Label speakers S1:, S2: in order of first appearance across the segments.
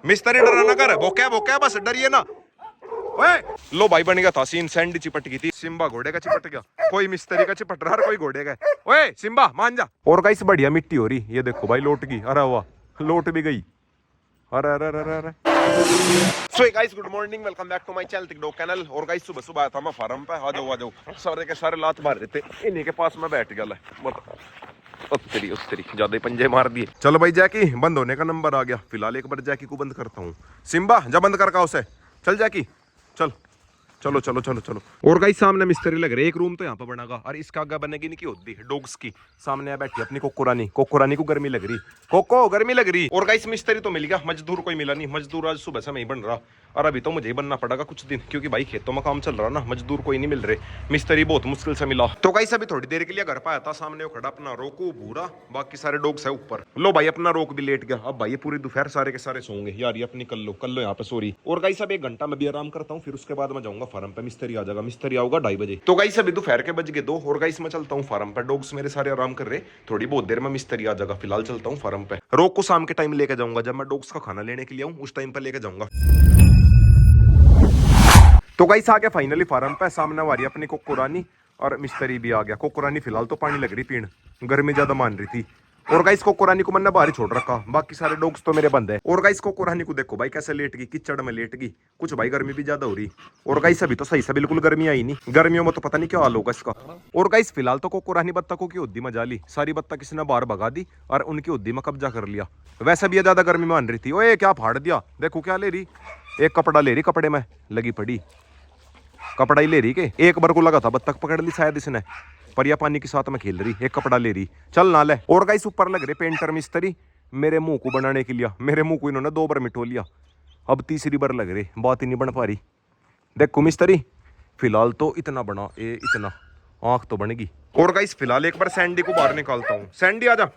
S1: मिस्त्री डराना कर, भोक्या भोक्या बस डरिए ना। ओए लो भाई बन गया था सीन, सैंडी चिपट गई थी, सिम्बा घोड़े का चिपट गया, कोई मिस्त्री का चिपट रहा, कोई घोड़े का। ओए सिम्बा मान जा। और गाइस बढ़िया मिट्टी हो रही, ये देखो भाई लौट गई, अरे वाह लौट भी गई, अरे अरे अरे अरे। So guys good morning, welcome back to my channel TikTok channel. और गाइस सुबह सुबह आया था मैं फार्म पे, आ जाओ सारे के सारे लात मार रहे थे, इन्हीं के पास में बैठ गया उस्तरी ज्यादा पंजे मार दिए। चलो भाई जैकी बंद होने का नंबर आ गया, फिलहाल एक बार जैकी को बंद करता हूँ। सिम्बा जा बंद कर का उसे, चल जैकी चल, चलो चलो चलो चलो। और गाइस सामने मिस्त्री लग रहे, एक रूम तो यहाँ पे बनेगा और इसका आगे बनेगी नहीं की होती डॉग्स की। सामने बैठी अपनी कोको रानी को गर्मी लग रही, कोको गर्मी लग रही। और गाइस मिस्त्री तो मिल गया, मजदूर कोई मिला नहीं, मजदूर आज सुबह से मैं ही बन रहा, और अभी तो मुझे ही बनना पड़ेगा कुछ दिन, क्योंकि भाई खेतों में काम चल रहा ना, मजदूर कोई नहीं मिल रहे, मिस्त्री बहुत मुश्किल से मिला। तो गाइस अभी थोड़ी देर के लिए घर पे आया था, सामने वो खड़ा अपना रोको भूरा, बाकी सारे डॉग्स है ऊपर। लो भाई अपना रोक भी लेट गया, अब भाई ये पूरी दोपहर सारे के सारे सोंगे यार, ये अपनी कल लो यहाँ पे सॉरी। और गाइस अब 1 घंटा मैं भी आराम करता हूँ, फिर उसके बाद मैं जाऊंगा फार्म पे, मिस्त्री आ जाएगा, मिस्त्री आऊगा 2:30 बजे। तो गाइस अभी दोपहर के बज गए 2, और गाइस मैं चलता हूँ फार्म पे, डॉग्स मेरे सारे आराम कर रहे, थोड़ी बहुत देर में मिस्त्री आ जाएगा, फिलहाल चलता हूँ फार्म पे। रोक को शाम के टाइम लेके जाऊंगा, जब मैं डॉग्स का खाना लेने के लिए आऊँ उस टाइम पे लेके जाऊंगा। तो गाइस आ गया फाइनली फार्म पे, सामने वाली अपनी कोको रानी और मिस्त्री भी आ गया। कोको रानी फिलहाल तो पानी लग रही पीण, गर्मी ज्यादा मान रही थी। और गाइस कोको रानी को मैंने बाहर छोड़ रखा, बाकी सारे डॉग्स तो मेरे बंद है। और गाइस कोको रानी को देखो भाई कैसे लेट गई, कीचड़ में लेट गई, कुछ भाई गर्मी भी ज्यादा हो रही। और गाइस अभी तो सही से बिल्कुल गर्मी आई नहीं, गर्मियों में तो पता नहीं क्या हाल होगा इसका। और गाइस फिलहाल तो कोको रानी बत्तखों की उद्दी मजा ली, सारी बत्तख किसी ने बाहर भगा दी और उनकी उद्दी में कब्जा कर लिया। वैसे भी ज्यादा गर्मी मान रही थी। ओए क्या फाड़ दिया, देखो क्या ले रही, एक कपड़ा ले रही, कपड़े में लगी पड़ी, कपड़ा ही ले रही के। एक बार को लगा था बत्तख पकड़ ली शायद इसने, पर यह पानी के साथ में खेल रही, एक कपड़ा ले रही, चल ना ले। और गाइस ऊपर लग रहे पेंटर मिस्त्री मेरे मुंह को बनाने के लिए, मेरे मुंह को इन्होंने 2 बार मिटो लिया, अब तीसरी बार लग रहे, बात ही नहीं बन पा रही। देखो मिस्त्री फिलहाल तो इतना बना, ये इतना आंख तो बनेगी। और गाइस फिलहाल एक बार सैंडी को बाहर निकालता हूँ। सैंडी आजा,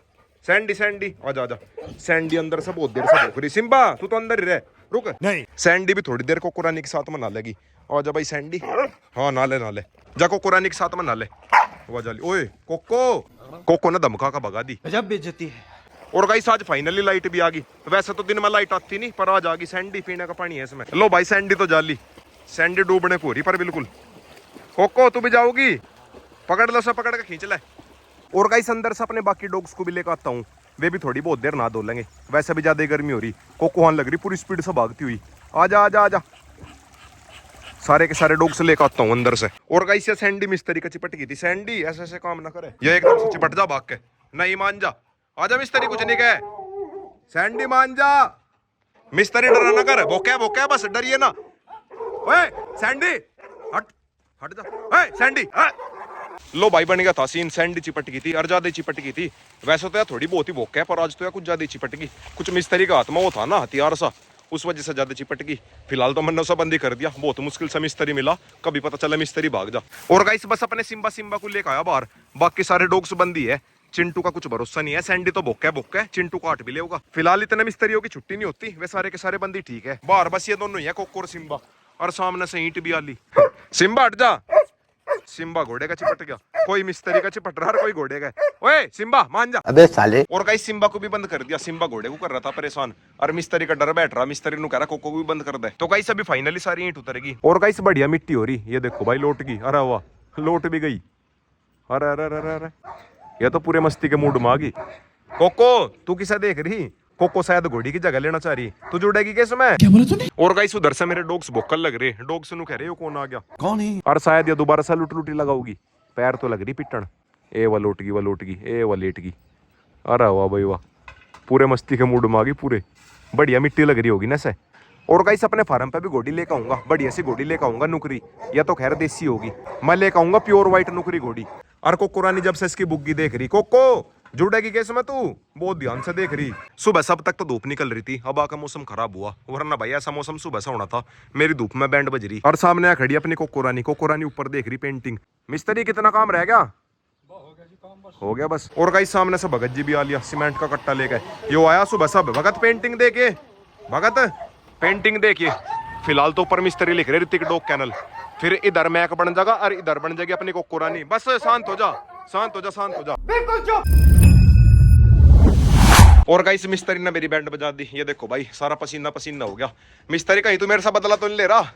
S1: सैंडी आजा आजा। सैंडी अंदर से बहुत देर से भूख रही, सिम्बा तू तो अंदर ही रह, रुक नहीं। सैंडी भी थोड़ी देर कोको रानी के साथ में ना लेगी, आजा भाई सैंडी, हाँ ना ले जा कोको रानी के साथ में ना ले। ओए कोको ने धमका का भगा दी, गजब बेइज्जती है। और गाइस आज फाइनली लाइट भी आ गई, वैसे तो दिन में लाइट आती नहीं, पर आज आ गई। सैंडी पीने का पानी है इसमें, लो भाई सैंडी तो जाली, सैंडी डूबने को रही पर बिल्कुल। कोको तू भी जाओगी, पकड़ लो, सब पकड़ के खींच ले। और गाइस अंदर से अपने बाकी डॉग्स को भी लेकर आता हूँ, वे भी थोड़ी बहुत देर नहा धो लेंगे, वैसे भी ज्यादा गर्मी हो रही। कोको हान लग रही पूरी स्पीड से भागती हुई, आजा आजा आजा, सारे के सारे डॉग्स लेकर आता हूँ अंदर से। और गाइस ये सैंडी मिस्त्री का चिपट गई थी, सैंडी ऐसे ऐसे काम ना करे, ये एकदम से चिपट जा भाग के, नहीं मान जा, आजा मिस्त्री कुछ नहीं कहे, सैंडी मान जा, मिस्त्री डराना कर, भोक्या बस डरिए ना। ओए सैंडी हट जा, ओए सैंडी लो भाई बन गया था सीन, सैंडी चिपट गई थी और ज्यादा चिपट गई थी, वैसे तो यार थोड़ी बहुत ही भोक है, पर आज तो यार कुछ ज्यादा चिपट गई, कुछ मिस्त्री का हाथ में वो था ना हथियार सा, उस वजह से ज्यादा चिपट गई। फिलहाल तो मैंने उसे बंदी कर दिया, बहुत मुश्किल से मिस्त्री मिला, कभी पता चला मिस्त्री भाग जा। और गाइस बस अपने सिम्बा को लेकर आया बाहर, बाकी सारे डॉग्स बंदी है, चिंटू का कुछ भरोसा नहीं है, सैंडी तो भोक्या चिंटू काट भी लेगा। फिलहाल इतने मिस्त्रियों की छुट्टी नहीं होती, वे सारे के सारे बंदी ठीक है, बाहर बस ये दोनों ही है, कोको और सिम्बा, और सामने से ईंट भी आली। सिम्बा हट जा, सिम्बा घोड़े का चिपट गया, कोई मिस्त्री का चिपट रहा, कोई घोड़े का। ओए सिम्बा मान जा, अबे साले। और गाइस सिम्बा को भी बंद कर दिया, सिम्बा घोड़े को कर रहा था परेशान, और मिस्त्री का डर बैठ रहा, मिस्त्री ने कह रहा कोको को भी बंद कर दे। तो गाइस अभी फाइनली सारी ईंट उतरेगी। और गाइस बढ़िया मिट्टी हो रही, ये देखो भाई लौट गई, अरे वाह लौट भी गई, अरे अरे अरे अरे, ये तो पूरे मस्ती के मूड में आ गई। कोको तू किसे देख रही, कोको शायद घोड़ी की जगह लेना चाह रही, तू जुड़ेगी कैसे में, क्या बोला तूने। और गाइस उधर से मेरे डॉग्स भोकल लग रहे, डॉग्स नु कह रहे हो कौन आ गया, कौन है, और शायद ये दोबारा से लुटी लगाऊगी, पैर तो लग रही पिटन, ए वो लौट गई, ए वो लेट गई, अरे वाह भाई वाह, पूरे मस्ती के मूड में आ गई, पूरे बढ़िया मिट्टी लग रही होगी ना से। और गाइस अपने फार्म पे भी घोड़ी लेकर आऊंगा, बढ़िया सी घोड़ी लेकर आऊंगा नुकरी, या तो खैर देसी होगी, मैं लेकर आऊंगा प्योर व्हाइट नुकरी घोड़ी। और कोको रानी जब से इसकी बुग्गी देख रही, कोको जुड़ेगी कैसे में तू, बहुत ध्यान से देख रही। सुबह सब तक तो धूप निकल रही थी, अब आका मौसम खराब हुआ, वरना भाई ऐसा मौसम सुबह से होना था, मेरी धूप में बैंड बज रही। और सामने खड़ी अपनी कोको रानी ऊपर देख रही पेंटिंग। मिस्त्री कितना काम रह गया, हो गया बस। और गाइस सामने से भगत जी भी आ लिया, सीमेंट का कट्टा लेके, यो आया सुबह सब, भगत पेंटिंग देखे, भगत पेंटिंग देखिए। फिलहाल तो ऊपर मिस्त्री लिख रहे टिकटॉक चैनल, फिर इधर मैक बन जाएगा और इधर बन जाएगी अपनी कोको रानी। बस शांत हो जा, शांत हो जा, शांत हो जा, बिल्कुल चुप। और गाइस मिस्त्री ने मेरी बैंड बजा दी, ये देखो भाई सारा पसीना पसीना हो गया। मिस्त्री कहीं तू मेरे से बदला तो नहीं ले रहा?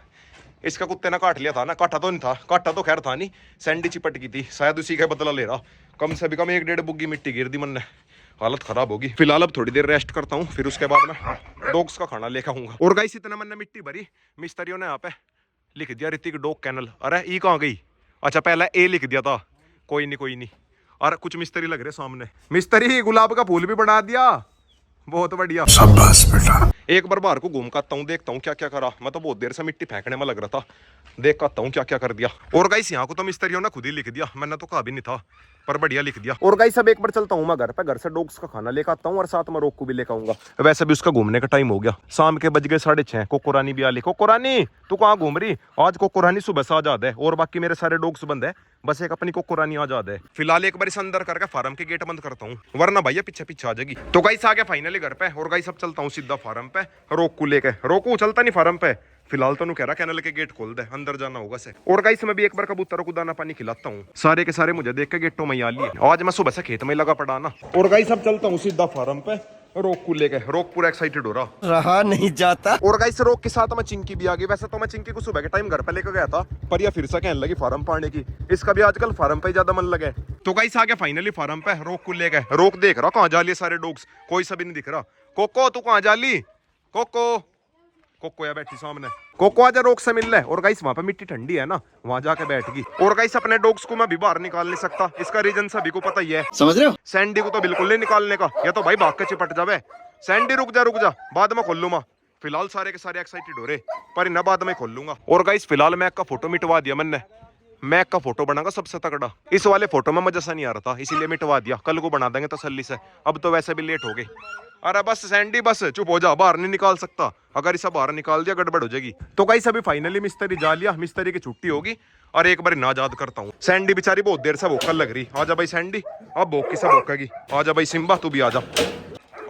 S1: इसका कुत्ते ने काट लिया था ना, काटा तो नहीं था, काटा तो खैर था नहीं, सैंडी चिपट की थी, शायद उसी का बदला ले रहा। कम से भी कम 1-1.5 बुग्गी मिट्टी गिर दी मन ने, हालत खराब होगी। फिलहाल अब थोड़ी देर रेस्ट करता हूँ, फिर उसके बाद मैं डॉग्स का खाना लेकर आऊंगा। और गाइस इतना मन ने मिट्टी भरी, मिस्त्रियों ने यहाँ पे लिख दिया ऋतिक डॉग कैनल। अरे ई कहाँ गई? अच्छा पहले ए लिख दिया था, कोई नहीं कोई नहीं। और कुछ मिस्त्री लग रहे सामने, मिस्त्री गुलाब का फूल भी बना दिया, बहुत बढ़िया, शाबाश बेटा। एक बार बाहर को घूम कर आता हूँ, देखता हूँ क्या क्या करा। मैं तो बहुत देर से मिट्टी फेंकने में लग रहा था, देख कर आता हूँ क्या क्या कर दिया। और गाइस यहाँ को तो मिस्त्रियों ने खुद ही लिख दिया, मैंने तो कहा भी नहीं था, पर बढ़िया लिख दिया। और गाइस अब एक बार चलता हूँ मैं घर पे, घर से डॉग्स का खाना लेकर आता हूँ और साथ में रोक को भी लेकर आऊंगा। वैसे भी उसका घूमने का टाइम हो गया, शाम के बज गए 6:30। कोको रानी भी आ ली। कोको रानी तू कहाँ घूम रही? आज कोको रानी सुबह से आजाद है और बाकी मेरे सारे डॉग्स बंद है, बस एक अपनी कोको रानी आजाद है। फिलहाल एक बार इस अंदर करके फार्म के गेट बंद करता हूँ, वरना भैया पीछे पीछे आ जाएगी। तो गाइस आ गया फाइनली घर पे, और गाइस अब चलता हूँ सीधा फार्म पे रोक को लेके। रोको चलता नहीं फार्म पे, फिलहाल तो कह रहा कैनल के गेट खोल दे, अंदर जाना होगा से। और गाइस मैं भी एक बार कबूतरों को दाना पानी खिलाता हूँ, सारे के सारे मुझे देख के गेटों में आ लिए। आज मैं सुबह से खेत में लगा पड़ा ना। और गाइस अब चलता हूँ सीधा फार्म पे रोक को लेके। रोक पूरा एक्साइटेड हो रहा नहीं जाता। और गाइस रोक के साथ में चिंकी भी आ गई। वैसे तो मैं चिंकी को सुबह के टाइम घर पे लेकर गया था, पर यह फिर से कहने लगी फार्म पाने की, इसका भी आजकल फार्म पे ज्यादा मन लगे। तो गाइस आ गया फाइनली फार्म पे रोक को लेके। रोक देख रहा कहाँ जा लिए सारे डॉग्स, कोई सा भी नहीं दिख रहा। कोको तू कहाँ जा ली? कोको कोको या बैठी सामने, कोको आजा रोक से मिल ले। और गाइस वहां पे मिट्टी ठंडी है ना, वहां जाके बैठ गई। और गाइस अपने डॉग्स को मैं भी बाहर निकाल नहीं सकता, इसका रीजन सभी को पता ही है, समझ रहे हो? सैंडी को तो बिल्कुल नहीं निकालने का, या तो भाई भाग के चिपट जावे। सैंडी रुक जा, बाद में खोल लूंगा। फिलहाल सारे के सारे एक्साइटेड हो रहे, पर इन्हें बाद में खोल लूंगा। और गाइस फिलहाल मैक का फोटो मिटवा दिया मैंने, मैक का फोटो बनाऊंगा सबसे तगड़ा। इस वाले फोटो में मजा सा नहीं आ रहा था, इसीलिए मिटवा दिया, कल को बना देंगे तसल्ली से। अब तो वैसे भी लेट हो गई। अरे बस सैंडी बस चुप हो जा, बाहर नहीं निकाल सकता, अगर इसे बाहर निकाल दिया गड़बड़ हो जाएगी। तो गाइस अभी फाइनली मिस्त्री जा लिया, मिस्त्री की छुट्टी होगी। और एक बार नाजाद करता हूँ, सैंडी बेचारी बहुत देर से भूखल लग रही। आजा भाई सैंडी, अब भूख किसे भूखेगी। आजा भाई सिम्बा तू भी आजा,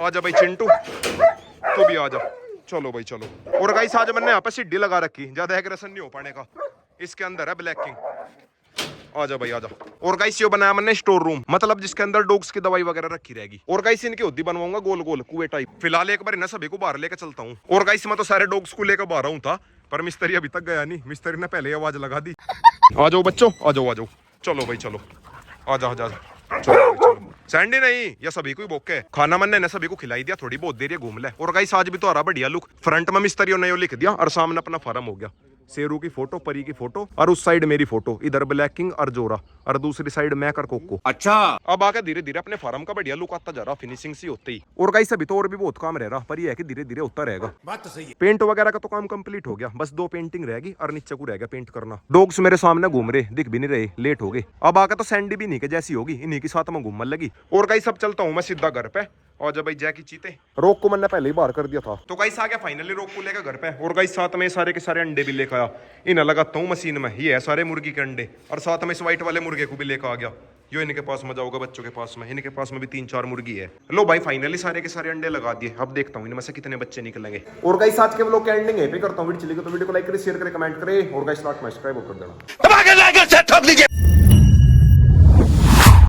S1: आजा भाई चिंटू तू भी आजा, चलो भाई चलो। और गाइस आज मैंने यहाँ पे सीढ़ी लगा रखी, ज्यादा एग्रेशन नहीं हो पाने का। इसके अंदर है ब्लैक किंग, आजा भाई आजा। और गाइस ये बनाया मैंने स्टोर रूम, मतलब जिसके अंदर डॉग्स की दवाई वगैरह रखी रहेगी। और गाइस इनकी हुद्दी बनवाऊंगा गोल गोल कुएं टाइप। फिलहाल एक बार इन्हें सभी को बाहर लेकर चलता हूँ। और गाइस मैं तो सारे डॉग्स को लेकर बाहर हूँ था, पर मिस्त्री अभी तक गया नहीं। मिस्त्री ने पहले आवाज लगा दी, आ जाओ बच्चों आ जाओ, चलो भाई चलो, आजा आजा चलो भाई चलो। सैंडी नहीं, या सभी को ही भोग के खाना मैंने ने सभी को खिलाई दिया, थोड़ी बहुत देर ये घूम ले। और गाइस आज भी तो आ रहा बढ़िया लुक, फ्रंट में मिस्त्रियों ने यो लिख दिया और सामने अपना फार्म हो गया। शेरू की फोटो, परी की फोटो, और उस साइड मेरी फोटो, इधर ब्लैक किंग और जोरा, और दूसरी साइड मैं कर कोको। अच्छा अब आगे धीरे धीरे अपने फार्म का बढ़िया लुक आता जा रहा, फिनिशिंग सी होते ही। और गाइस अभी तो और भी बहुत काम रह रहा, पर ये है कि धीरे धीरे होता रहेगा। बात तो सही है। पेंट वगैरह का तो काम कंप्लीट हो गया, बस 2 पेंटिंग रहेगी और नीचे को रह गया पेंट करना। डॉग्स मेरे सामने घूम रहे, दिख भी नहीं रहे, लेट हो गए। अब आगे तो सैंडी भी नहीं के जैसी होगी, इन्हीं के साथ में घूमने लगी। और गाइस अब चलता हूँ मैं सीधा घर पे। और जब भाई जैकी चीते, रोक को मैंने पहले ही बाहर कर दिया था। तो गाइस आ गया फाइनली रोक को लेकर घर पे। और गाइस साथ में सारे के सारे अंडे भी लेकर आया, इन्हें लगाता हूँ मशीन में। ये है सारे मुर्गी के अंडे, और साथ में इस व्हाइट वाले मुर्गे को भी लेकर आ गया। यो इनके पास मजा होगा, बच्चों के पास में, इनके पास में भी 3-4 मुर्गी है। लो भाई फाइनली सारे के सारे अंडे लगा दिए, अब देखता हूँ इनमें से कितने बच्चे निकलेंगे। और गाइस आज के व्लॉग के एंडिंग यहीं पे करता हूँ। वीडियो चलेगी तो वीडियो को लाइक करें, शेयर करें, कमेंट करें, और गाइस सब्सक्राइब कर देना।